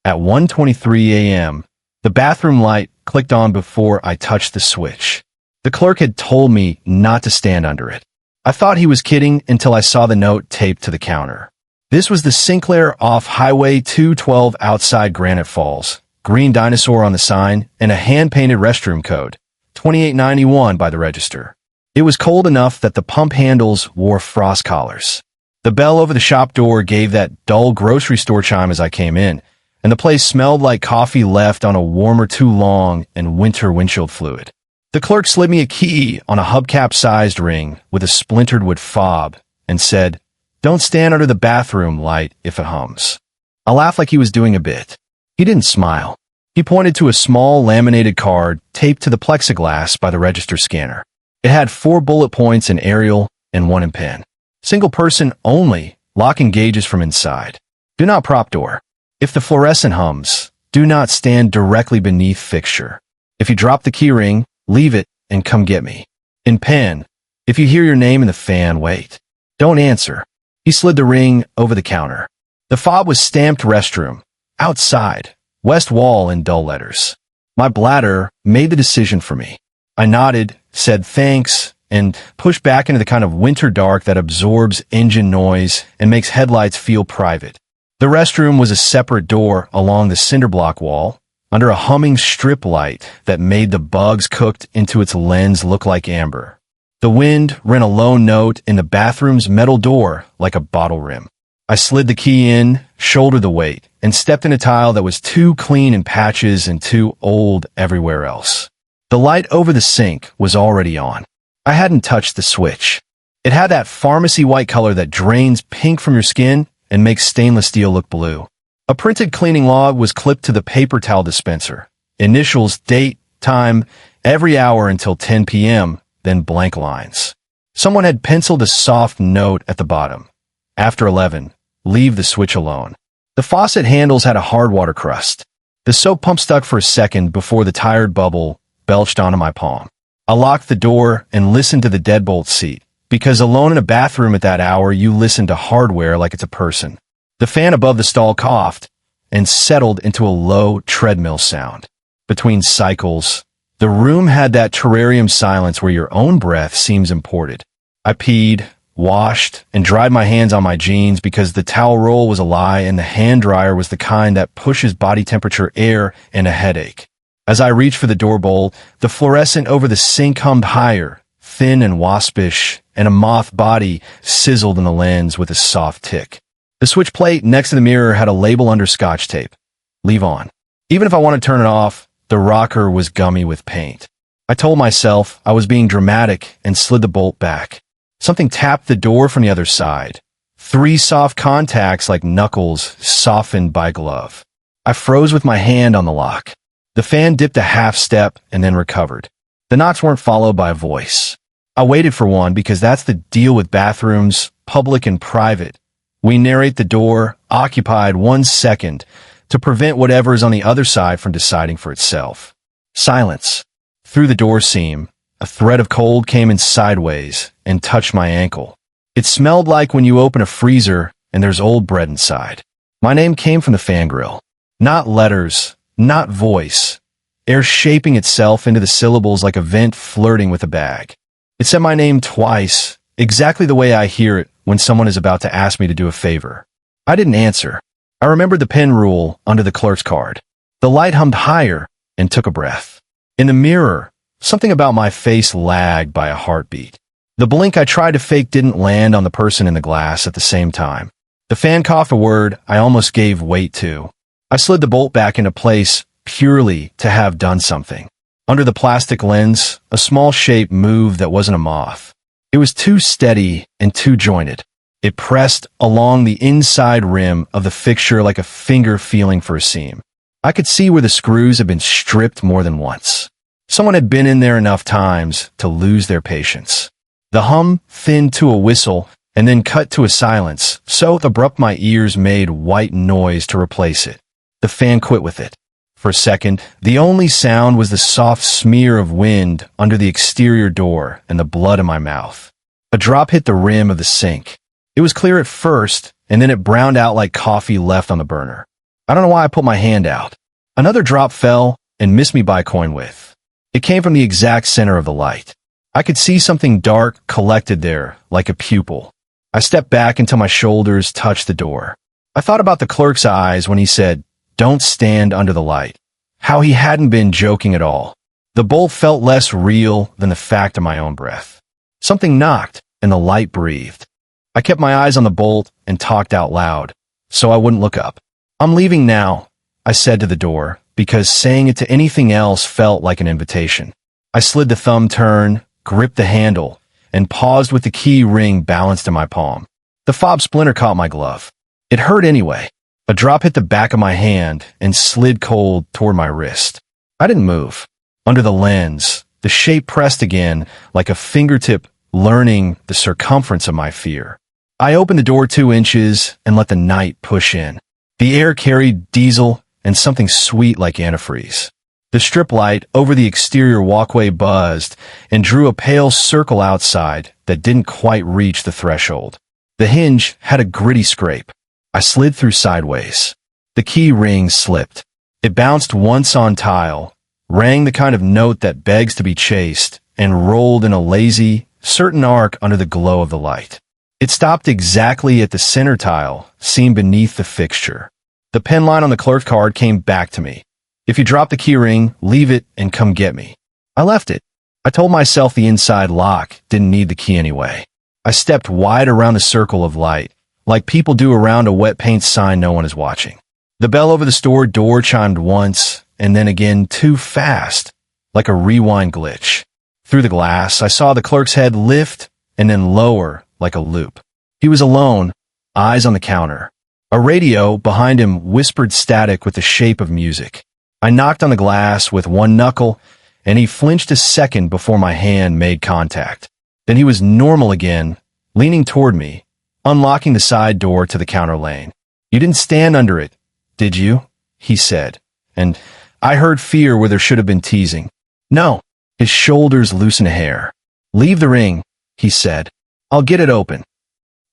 At 1:23 a.m., the bathroom light clicked on before I touched the switch. The clerk had told me not to stand under it. I thought he was kidding until I saw the note taped to the counter. This was the Sinclair off Highway 212 outside Granite Falls, green dinosaur on the sign, and a hand-painted restroom code, 2891 by the register. It was cold enough that the pump handles wore frost collars. The bell over the shop door gave that dull grocery store chime as I came in, and the place smelled like coffee left on a warmer too long and winter windshield fluid. The clerk slid me a key on a hubcap-sized ring with a splintered wood fob and said, "Don't stand under the bathroom light if it hums." I laughed like he was doing a bit. He didn't smile. He pointed to a small laminated card taped to the plexiglass by the register scanner. It had 4 bullet points in Arial and 1 in pen. Single person only, locking gauges from inside. Do not prop door. If the fluorescent hums, do not stand directly beneath fixture. If you drop the key ring, leave it and come get me. In pen, if you hear your name in the fan, wait. Don't answer. He slid the ring over the counter. The fob was stamped restroom, outside, west wall in dull letters. My bladder made the decision for me. I nodded, said thanks, and pushed back into the kind of winter dark that absorbs engine noise and makes headlights feel private. The restroom was a separate door along the cinderblock wall, under a humming strip light that made the bugs cooked into its lens look like amber. The wind ran a low note in the bathroom's metal door like a bottle rim. I slid the key in, shouldered the weight, and stepped in a tile that was too clean in patches and too old everywhere else. The light over the sink was already on. I hadn't touched the switch. It had that pharmacy white color that drains pink from your skin and makes stainless steel look blue. A printed cleaning log was clipped to the paper towel dispenser. Initials, date, time, every hour until 10 p.m., then blank lines. Someone had penciled a soft note at the bottom. After 11, leave the switch alone. The faucet handles had a hard water crust. The soap pump stuck for a second before the tired bubble belched onto my palm. I locked the door and listened to the deadbolt seat, because alone in a bathroom at that hour, you listen to hardware like it's a person. The fan above the stall coughed and settled into a low treadmill sound. Between cycles, the room had that terrarium silence where your own breath seems imported. I peed, washed, and dried my hands on my jeans because the towel roll was a lie and the hand dryer was the kind that pushes body temperature air and a headache. As I reached for the door bowl, the fluorescent over the sink hummed higher, thin and waspish, and a moth body sizzled in the lens with a soft tick. The switch plate next to the mirror had a label under Scotch tape. Leave on. Even if I wanted to turn it off, the rocker was gummy with paint. I told myself I was being dramatic and slid the bolt back. Something tapped the door from the other side. 3 soft contacts like knuckles softened by glove. I froze with my hand on the lock. The fan dipped a half step and then recovered. The knocks weren't followed by a voice. I waited for one because that's the deal with bathrooms, public and private. We narrate the door, occupied 1 second, to prevent whatever is on the other side from deciding for itself. Silence. Through the door seam, a thread of cold came in sideways and touched my ankle. It smelled like when you open a freezer and there's old bread inside. My name came from the fan grill. Not letters, not voice. Air shaping itself into the syllables like a vent flirting with a bag. It said my name twice, exactly the way I hear it when someone is about to ask me to do a favor. I didn't answer. I remembered the pen rule under the clerk's card. The light hummed higher and took a breath. In the mirror, something about my face lagged by a heartbeat. The blink I tried to fake didn't land on the person in the glass at the same time. The fan coughed a word I almost gave weight to. I slid the bolt back into place purely to have done something. Under the plastic lens, a small shape moved that wasn't a moth. It was too steady and too jointed. It pressed along the inside rim of the fixture like a finger feeling for a seam. I could see where the screws had been stripped more than once. Someone had been in there enough times to lose their patience. The hum thinned to a whistle and then cut to a silence, so abrupt my ears made white noise to replace it. The fan quit with it. For a second, the only sound was the soft smear of wind under the exterior door and the blood in my mouth. A drop hit the rim of the sink. It was clear at first, and then it browned out like coffee left on the burner. I don't know why I put my hand out. Another drop fell and missed me by a coin width. It came from the exact center of the light. I could see something dark collected there, like a pupil. I stepped back until my shoulders touched the door. I thought about the clerk's eyes when he said, "Don't stand under the light." How he hadn't been joking at all. The bolt felt less real than the fact of my own breath. Something knocked, and the light breathed. I kept my eyes on the bolt and talked out loud, so I wouldn't look up. "I'm leaving now," I said to the door, because saying it to anything else felt like an invitation. I slid the thumb turn, gripped the handle, and paused with the key ring balanced in my palm. The fob splinter caught my glove. It hurt anyway. A drop hit the back of my hand and slid cold toward my wrist. I didn't move. Under the lens, the shape pressed again like a fingertip learning the circumference of my fear. I opened the door 2 inches and let the night push in. The air carried diesel and something sweet like antifreeze. The strip light over the exterior walkway buzzed and drew a pale circle outside that didn't quite reach the threshold. The hinge had a gritty scrape. I slid through sideways. The key ring slipped. It bounced once on tile, rang the kind of note that begs to be chased, and rolled in a lazy, certain arc under the glow of the light. It stopped exactly at the center tile, seen beneath the fixture. The pen line on the clerk card came back to me. "If you drop the key ring, leave it and come get me." I left it. I told myself the inside lock didn't need the key anyway. I stepped wide around the circle of light, like people do around a wet paint sign no one is watching. The bell over the store door chimed once, and then again too fast, like a rewind glitch. Through the glass, I saw the clerk's head lift and then lower like a loop. He was alone, eyes on the counter. A radio behind him whispered static with the shape of music. I knocked on the glass with one knuckle, and he flinched a second before my hand made contact. Then he was normal again, leaning toward me, unlocking the side door to the counter lane. "You didn't stand under it, did you?" he said, and I heard fear where there should have been teasing. "No." His shoulders loosened a hair. "Leave the ring," he said. "I'll get it open."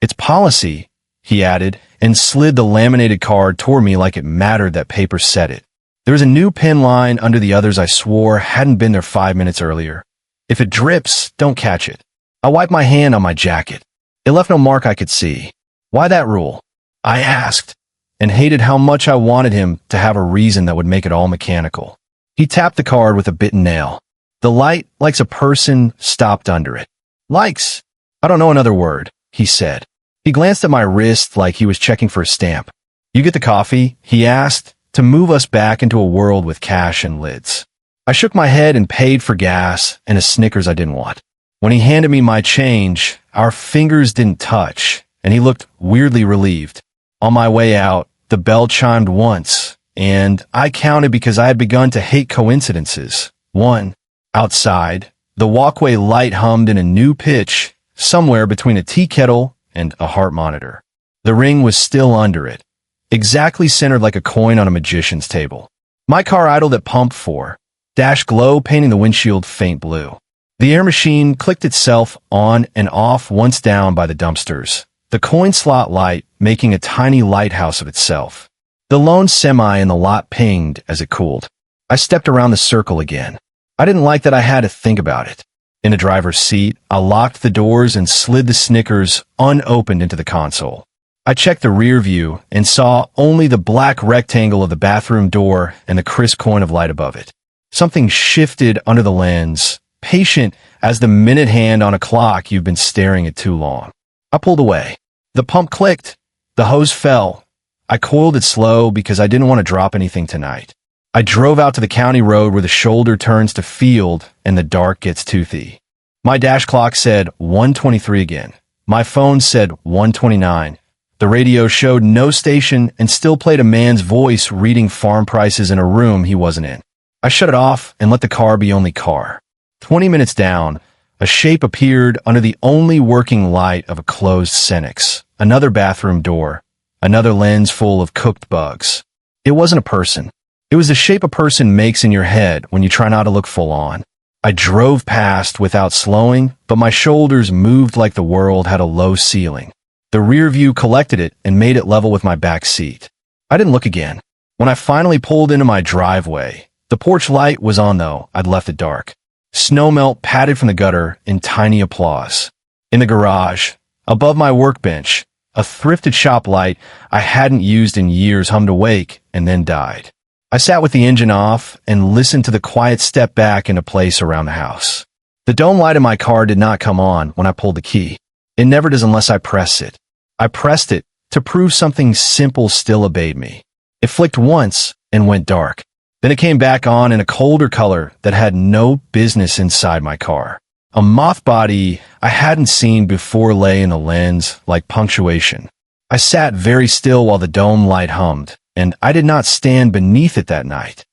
"It's policy," he added, and slid the laminated card toward me like it mattered that paper said it. There was a new pin line under the others I swore hadn't been there 5 minutes earlier. "If it drips, don't catch it." I wiped my hand on my jacket. It left no mark I could see. "Why that rule?" I asked, and hated how much I wanted him to have a reason that would make it all mechanical. He tapped the card with a bitten nail. "The light likes a person stopped under it." "Likes? I don't know another word," he said. He glanced at my wrist like he was checking for a stamp. "You get the coffee?" he asked, to move us back into a world with cash and lids. I shook my head and paid for gas and a Snickers I didn't want. When he handed me my change, our fingers didn't touch, and he looked weirdly relieved. On my way out, the bell chimed once, and I counted because I had begun to hate coincidences. 1. Outside, the walkway light hummed in a new pitch, somewhere between a tea kettle and a heart monitor. The ring was still under it, exactly centered like a coin on a magician's table. My car idled at pump 4, dash glow painting the windshield faint blue. The air machine clicked itself on and off once down by the dumpsters, the coin slot light making a tiny lighthouse of itself. The lone semi in the lot pinged as it cooled. I stepped around the circle again. I didn't like that I had to think about it. In the driver's seat, I locked the doors and slid the Snickers unopened into the console. I checked the rear view and saw only the black rectangle of the bathroom door and the crisp coin of light above it. Something shifted under the lens, patient as the minute hand on a clock you've been staring at too long. I pulled away. The pump clicked. The hose fell. I coiled it slow because I didn't want to drop anything tonight. I drove out to the county road where the shoulder turns to field and the dark gets toothy. My dash clock said 1:23 again. My phone said 1:29. The radio showed no station and still played a man's voice reading farm prices in a room he wasn't in. I shut it off and let the car be only car. 20 minutes down, a shape appeared under the only working light of a closed Cenex. Another bathroom door. Another lens full of cooked bugs. It wasn't a person. It was the shape a person makes in your head when you try not to look full on. I drove past without slowing, but my shoulders moved like the world had a low ceiling. The rear view collected it and made it level with my back seat. I didn't look again. When I finally pulled into my driveway, the porch light was on though I'd left it dark. Snowmelt patted from the gutter in tiny applause. In the garage, above my workbench, a thrifted shop light I hadn't used in years hummed awake and then died. I sat with the engine off and listened to the quiet step back into place around the house. The dome light in my car did not come on when I pulled the key. It never does unless I press it. I pressed it to prove something simple still obeyed me. It flicked once and went dark. Then it came back on in a colder color that had no business inside my car. A moth body I hadn't seen before lay in the lens like punctuation. I sat very still while the dome light hummed, and I did not stand beneath it that night.